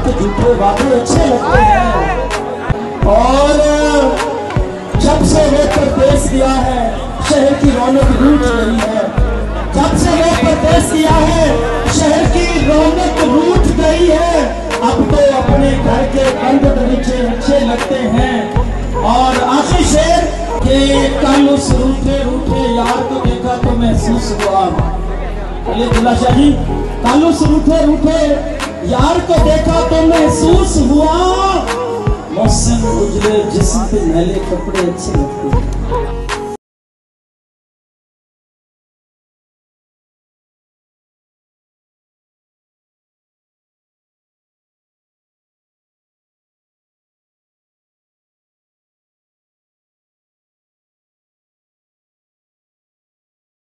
तो झूठे वादे अच्छे लगते हैं। और जब से वो परदेस गया है शहर की रौनक रूठ गई है। जब से वो परदेस गया है शहर की रौनक रूठ गई है। अब तो अपने घर के बंद दरीचे अच्छे लगते हैं। और आखिर शेर के कल उस रूठे रूठे यार को देखा तो महसूस हुआ। अली दुल्ला शाह जी, कल उस रूठे रूठे यार को देखा तो महसूस हुआ। मौसम उजले जिस्म पे मैले कपड़े अच्छे लगते हैं।